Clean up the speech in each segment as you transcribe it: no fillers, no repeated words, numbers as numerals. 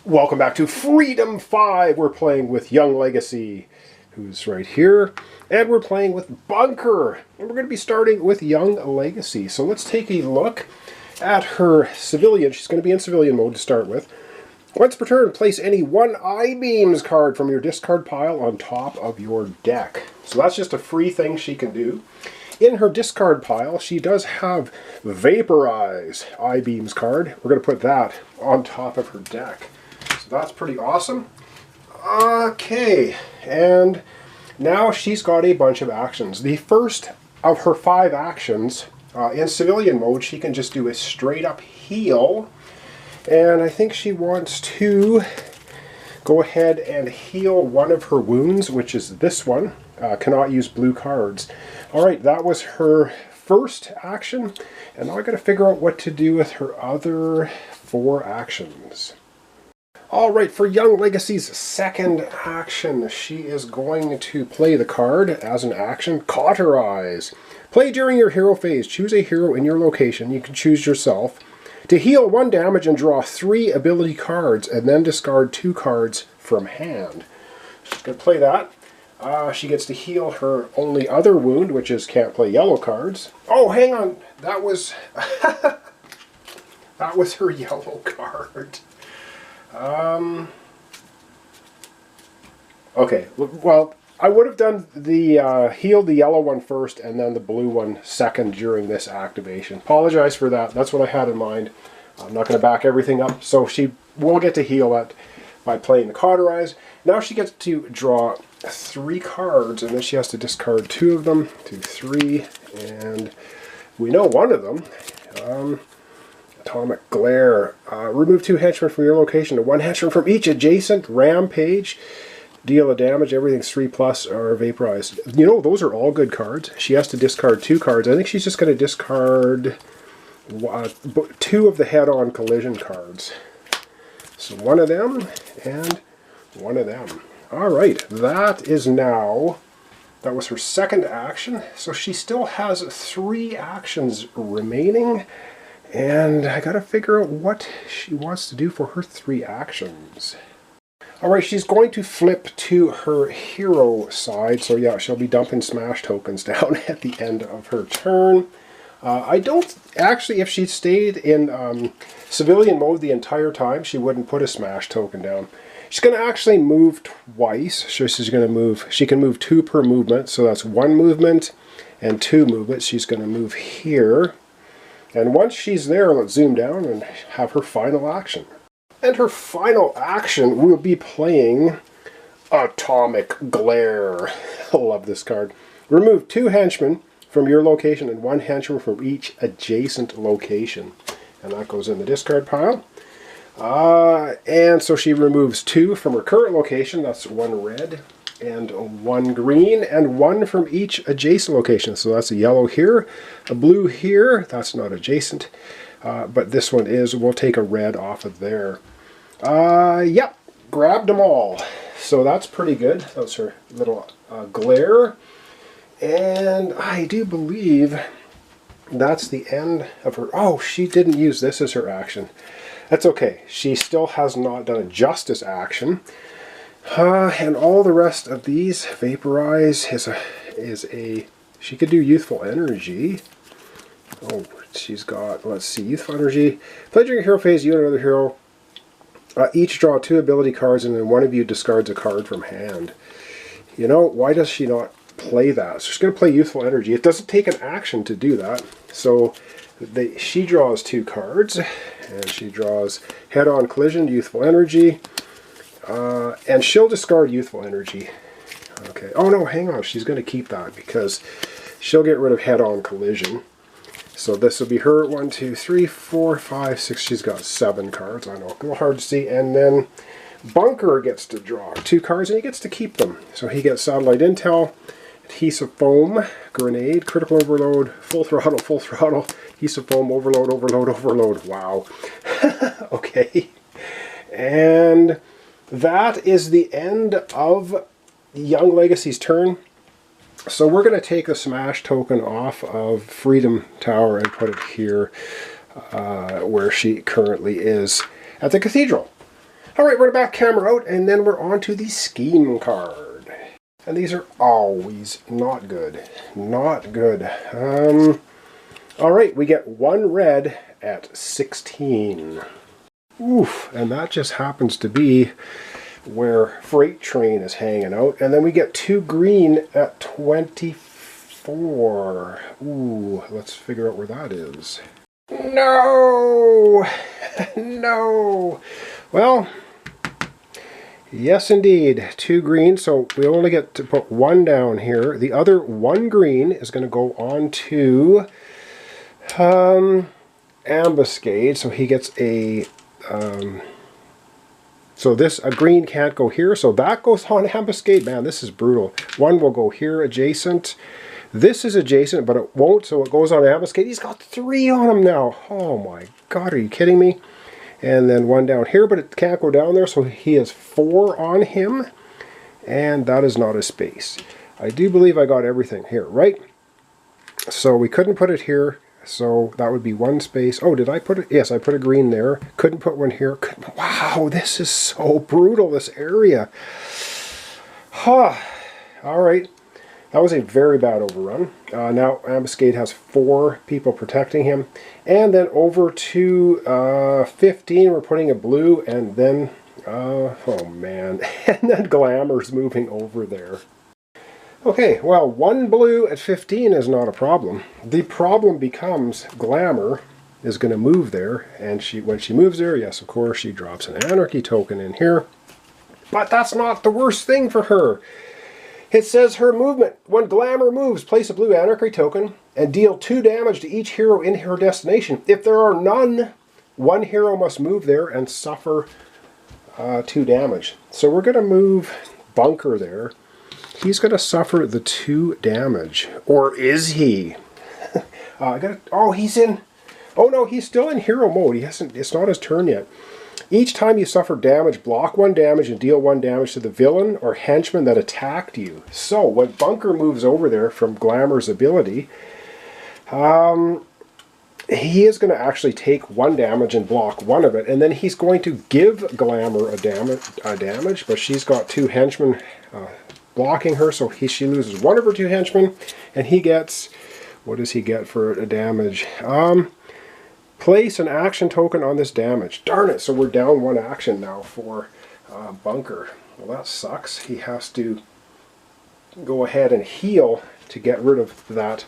Welcome back to Freedom 5. We're playing with Young Legacy, who's right here. And we're playing with Bunker. And we're going to be starting with Young Legacy. So let's take a look at her civilian. She's going to be in civilian mode to start with. Once per turn, place any one I-Beams card from your discard pile on top of your deck. So that's just a free thing she can do. In her discard pile, she does have Vaporize I-Beams card. We're going to put that on top of her deck. So that's pretty awesome. Okay, and now she's got a bunch of actions. The first of her 5 actions, in civilian mode, she can just do a straight up heal. And I think she wants to go ahead and heal one of her wounds, which is this one. Cannot use blue cards. Alright, that was her first action. And now I got to figure out what to do with her other 4 actions. Alright, for Young Legacy's second action, she is going to play the card as an action, Cauterize. Play during your hero phase. Choose a hero in your location. You can choose yourself. To heal 1 damage and draw 3 ability cards, and then discard 2 cards from hand. She's going to play that. She gets to heal her only other wound, which is can't play yellow cards. Oh, hang on. That was that was her yellow card. Okay, well, I would have done the healed the yellow one first and then the blue one second during this activation. Apologize for that. That's what I had in mind. I'm not going to back everything up. So she will get to heal that by playing the Cauterize. Now she gets to draw 3 cards, and then she has to discard 2 of them, 2, 3, and we know one of them. Atomic Glare. Remove 2 henchmen from your location to 1 henchman from each adjacent Rampage. Deal a damage. Everything's 3+ or vaporized. You know, those are all good cards. She has to discard 2 cards. I think she's just going to discard 2 of the head-on collision cards. So 1 of them and 1 of them. Alright, that was her second action. So she still has 3 actions remaining. And I gotta figure out what she wants to do for her 3 actions. Alright, she's going to flip to her hero side. So yeah, she'll be dumping smash tokens down at the end of her turn. I don't actually, if she stayed in civilian mode the entire time, she wouldn't put a smash token down. She's going to actually move twice. So she's going to move, she can move 2 per movement. So that's 1 movement and 2 movements. She's going to move here. And once she's there, let's zoom down and have her final action. And her final action will be playing Atomic Glare. I love this card. Remove 2 henchmen from your location and 1 henchman from each adjacent location. And that goes in the discard pile. And so she removes 2 from her current location. That's 1 red and 1 green, and 1 from each adjacent location. So that's a yellow here, a blue here. That's not adjacent, but this one is. We'll take a red off of there. Yep, grabbed them all. So that's pretty good. That's her little glare. And I do believe that's the end of her. Oh, she didn't use this as her action. That's okay. She still has not done a justice action. And all the rest of these, Vaporize is a she could do Youthful Energy. Oh, she's got, let's see, Youthful Energy. Play during your hero phase, you and another hero each draw 2 ability cards, and then one of you discards a card from hand. You know, why does she not play that? So she's going to play Youthful Energy. It doesn't take an action to do that. So she draws 2 cards, and she draws Head-On Collision, Youthful Energy. And she'll discard Youthful Energy. Okay. Oh no, hang on. She's going to keep that because she'll get rid of Head-On Collision. So this will be her 1, 2, 3, 4, 5, 6. She's got 7 cards. I know, a little hard to see. And then Bunker gets to draw 2 cards and he gets to keep them. So he gets Satellite Intel, Adhesive Foam, Grenade, Critical Overload, Full Throttle, Adhesive Foam, Overload, Overload, Overload. Wow. Okay. And that is the end of Young Legacy's turn. So we're going to take a smash token off of Freedom Tower and put it here where she currently is at the cathedral. Alright, we're back camera out, and then we're on to the scheme card. And these are always not good. Not good. Alright, we get one red at 16. Oof, and that just happens to be where Freight Train is hanging out. And then we get two green at 24. Ooh, let's figure out where that is. No! No! Well, yes indeed, two green, so we only get to put one down here. The other one green is going to go on to Ambuscade, so he gets a... so a green can't go here, so that goes on Ambuscade. Man, this is brutal. One will go here adjacent. This is adjacent, but it won't, so it goes on Ambuscade. He's got 3 on him now. Oh my god, are you kidding me? And then one down here, but it can't go down there, so he has 4 on him. And that is not a space. I do believe I got everything here, right? So we couldn't put it here, so that would be 1 space. Oh, did I put it? Yes, I put a green there. Couldn't put one here. Wow, this is so brutal, this area. Huh. Alright. That was a very bad overrun. Now Ambuscade has 4 people protecting him. And then over to 15, we're putting a blue, and then, oh man, and then Glamour's moving over there. Okay, well, 1 blue at 15 is not a problem. The problem becomes Glamour is going to move there, and when she moves there, yes, of course, she drops an Anarchy token in here. But that's not the worst thing for her. It says her movement. When Glamour moves, place a blue Anarchy token and deal 2 damage to each hero in her destination. If there are none, 1 hero must move there and suffer 2 damage. So we're going to move Bunker there. He's going to suffer the 2 damage. Or is he? Oh, he's in... Oh no, he's still in hero mode. He hasn't. It's not his turn yet. Each time you suffer damage, block 1 damage and deal 1 damage to the villain or henchman that attacked you. So, when Bunker moves over there from Glamour's ability, he is going to actually take 1 damage and block 1 of it, and then he's going to give Glamour a damage, but she's got 2 henchmen blocking her, so she loses 1 of her 2 henchmen, and he gets... What does he get for a damage? Place an action token on this damage. Darn it, so we're down 1 action now for Bunker. Well, that sucks. He has to go ahead and heal to get rid of that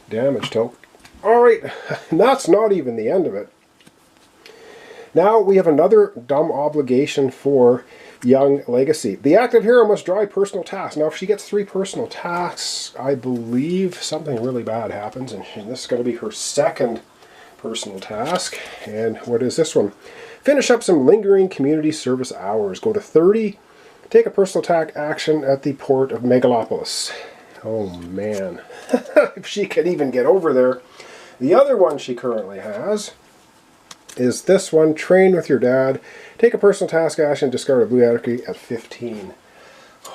damage token. Alright, that's not even the end of it. Now we have another dumb obligation for Young Legacy. The active hero must draw a personal task. Now if she gets 3 personal tasks, I believe something really bad happens, and this is going to be her 2nd personal task. And what is this one? Finish up some lingering community service hours. Go to 30. Take a personal attack action at the port of Megalopolis. Oh man. If she can even get over there. The other one she currently has is this one. Train with your dad. Take a personal task action. Discard a blue Anarchy at 15.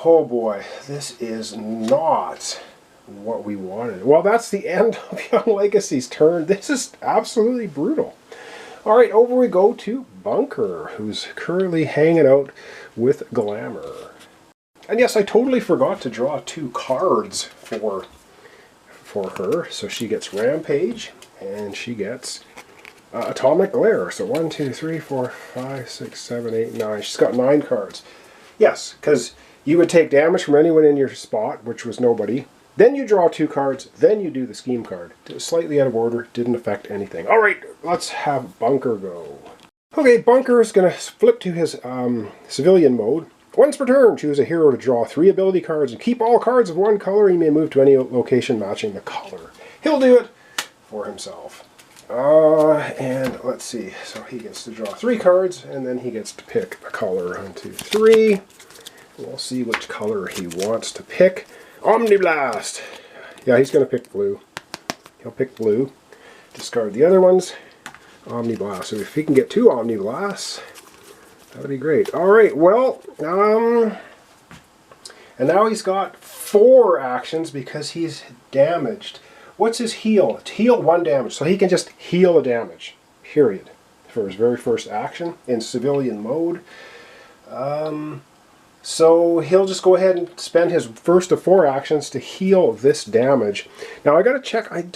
Oh boy. This is not what we wanted. Well, that's the end of Young Legacy's turn. This is absolutely brutal. Alright, over we go to Bunker, who's currently hanging out with Glamour. And yes, I totally forgot to draw 2 cards for her. So she gets Rampage, and she gets Atomic Glare. So 1, 2, 3, 4, 5, 6, 7, 8, 9. She's got 9 cards. Yes, because you would take damage from anyone in your spot, which was nobody. Then you draw 2 cards, then you do the scheme card. Slightly out of order, didn't affect anything. Alright, let's have Bunker go. Okay, Bunker is going to flip to his civilian mode. Once per turn, choose a hero to draw 3 ability cards and keep all cards of 1 color. He may move to any location matching the color. He'll do it for himself. And let's see, so he gets to draw 3 cards, and then he gets to pick a color. 1, 2, 3. We'll see which color he wants to pick. Omniblast! Yeah, he's going to pick blue. He'll pick blue. Discard the other ones. Omniblast. So if he can get 2 Omniblasts, that would be great. Alright, well, and now he's got 4 actions because he's damaged. What's his heal? Heal 1 damage. So he can just heal a damage. Period. For his very first action in civilian mode. So he'll just go ahead and spend his first of 4 actions to heal this damage. Now I gotta check, I'm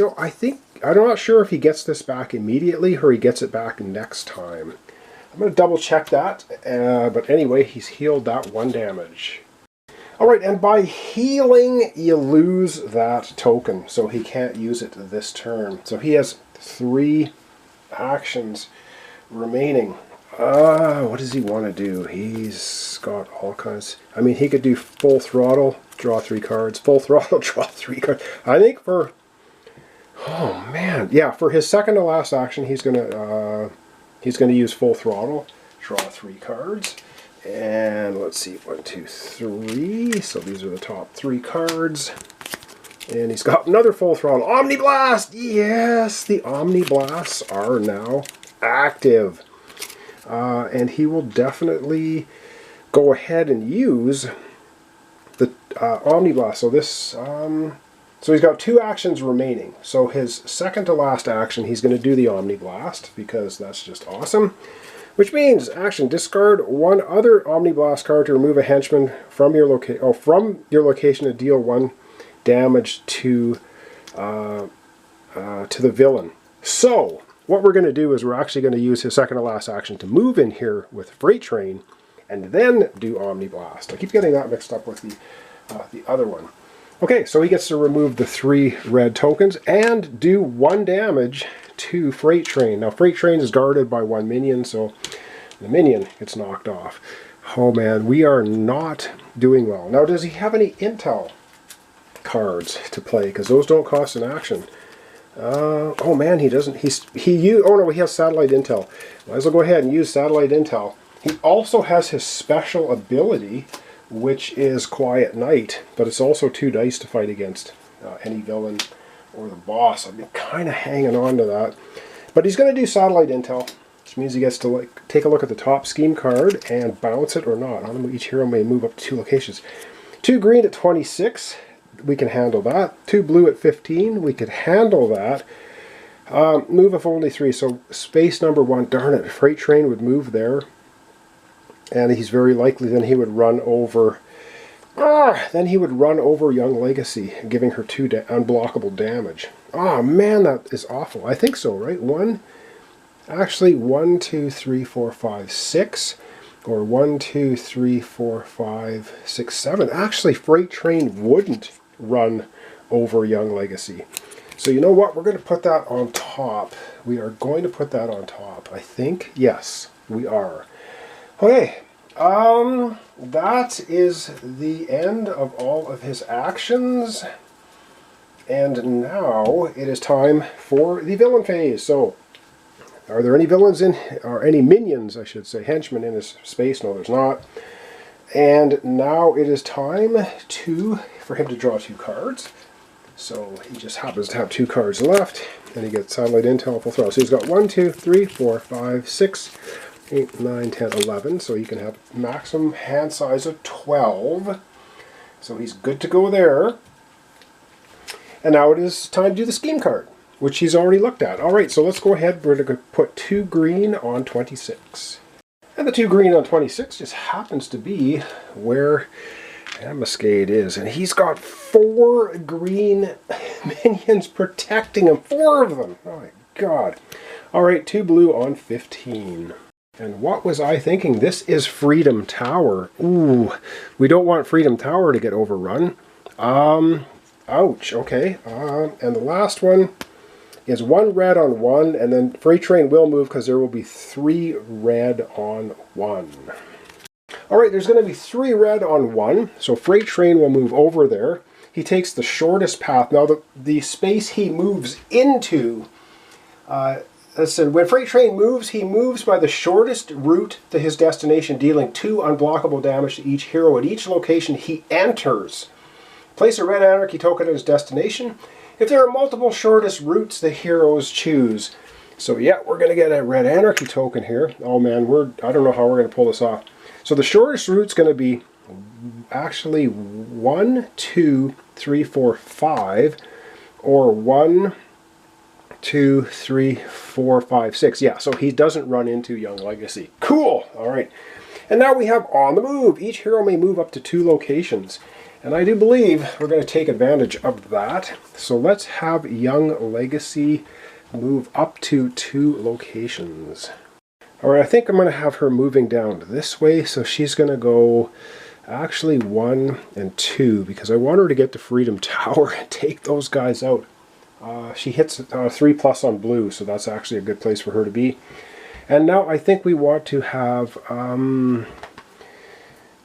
not sure if he gets this back immediately or he gets it back next time. I'm gonna double check that, but anyway, he's healed that 1 damage. Alright, and by healing, you lose that token, so he can't use it this turn. So he has 3 actions remaining. What does he want to do? He's got all kinds. I mean, he could do full throttle, draw 3 cards. Full throttle, draw 3 cards. I think for... Oh, man. Yeah, for his second to last action, he's gonna use full throttle, draw 3 cards. And let's see, 1, 2, 3. So these are the top 3 cards. And he's got another full throttle. Omni Blast! Yes, the Omni Blasts are now active. And he will definitely go ahead and use the Omni Blast. So this, so he's got 2 actions remaining. So his second to last action, he's going to do the Omni Blast because that's just awesome. Which means, action, discard 1 other Omni Blast card to remove a henchman from your location to deal 1 damage to the villain. So what we're going to do is we're actually going to use his second to last action to move in here with Freight Train and then do Omni Blast. I keep getting that mixed up with the other one. Okay, so he gets to remove the 3 red tokens and do 1 damage to Freight Train. Now Freight Train is guarded by 1 minion, so the minion gets knocked off. Oh man, we are not doing well. Now does he have any intel cards to play? Because those don't cost an action. Oh man, he doesn't. Oh no, he has satellite intel. Might as well go ahead and use satellite intel. He also has his special ability, which is Quiet Night, but it's also 2 dice to fight against any villain or the boss. I've been kind of hanging on to that. But he's going to do satellite intel, which means he gets to take a look at the top scheme card and bounce it or not. Each hero may move up to 2 locations. 2 green at 26. We can handle that. 2 blue at 15. We could handle that. Move if only 3. So space number 1. Darn it. Freight Train would move there. And he's very likely then he would run over... then he would run over Young Legacy, giving her 2 unblockable damage. Oh man, that is awful. I think so, right? 1, 2, 3, 4, 5, 6. Or 1, 2, 3, 4, 5, 6, 7. Actually, Freight Train wouldn't run over Young Legacy. So you know what? We're going to put that on top. We are going to put that on top. I think. Yes, we are. Okay. That is the end of all of his actions. And now it is time for the villain phase. So, are there any villains or any minions, I should say, henchmen in his space? No, there's not. And now it is time for him to draw 2 cards. So he just happens to have 2 cards left, and he gets satellite intel full throw. So he's got 1, 2, 3, 4, 5, 6, 8, 9, 10, 11. So he can have maximum hand size of 12. So he's good to go there. And now it is time to do the scheme card, which he's already looked at. All right, so let's go ahead. We're going to put 2 green on 26. And the 2 green on 26 just happens to be where Ambuscade is. And he's got 4 green minions protecting him. 4 of them. Oh my god. All right, 2 blue on 15. And what was I thinking? This is Freedom Tower. Ooh, we don't want Freedom Tower to get overrun. Ouch, okay. And the last one is 1 red on 1, and then Freight Train will move because there will be 3 red on 1. Alright, there's going to be 3 red on 1, so Freight Train will move over there. He takes the shortest path. Now, the space he moves into, listen, when Freight Train moves, he moves by the shortest route to his destination, dealing 2 unblockable damage to each hero at each location he enters. Place a red Anarchy token at his destination. If there are multiple shortest routes the heroes choose. So yeah, we're going to get a red Anarchy token here. Oh man, I don't know how we're going to pull this off. So the shortest route's going to be actually 1, 2, 3, 4, 5. Or 1, 2, 3, 4, 5, 6. Yeah, so he doesn't run into Young Legacy. Cool! Alright. And now we have On the Move. Each hero may move up to 2 locations. And I do believe we're going to take advantage of that. So let's have Young Legacy move up to 2 locations. Alright, I think I'm going to have her moving down this way. So she's going to go actually 1 and 2 because I want her to get to Freedom Tower and take those guys out. She hits 3+ on blue, so that's actually a good place for her to be. And now I think we want to have,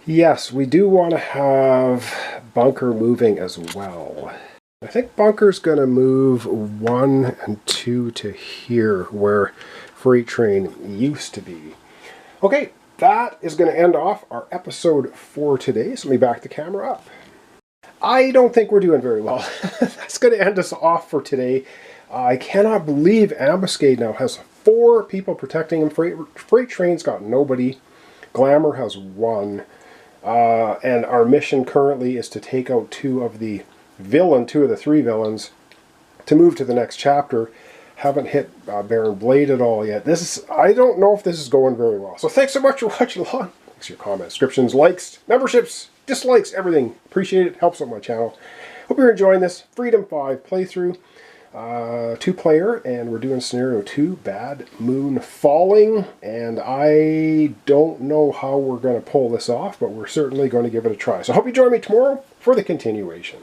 yes, we do want to have Bunker moving as well. I think Bunker's going to move 1 and 2 to here, where Freight Train used to be. Okay, that is going to end off our episode for today. So let me back the camera up. I don't think we're doing very well. That's going to end us off for today. I cannot believe Ambuscade now has 4 people protecting him. Freight Train's got nobody. Glamour has 1. And our mission currently is to take out 2 of the 3 villains to move to the next chapter. Haven't hit Baron Blade at all yet. I don't know if this is going very well. So thanks so much for watching along. Thanks for your comments, subscriptions, likes, memberships, dislikes, everything. Appreciate it. Helps out my channel. Hope you're enjoying this Freedom 5 playthrough. 2-player, and we're doing scenario 2, Bad Moon Falling, and I don't know how we're going to pull this off, but we're certainly going to give it a try. So I hope you join me tomorrow for the continuation.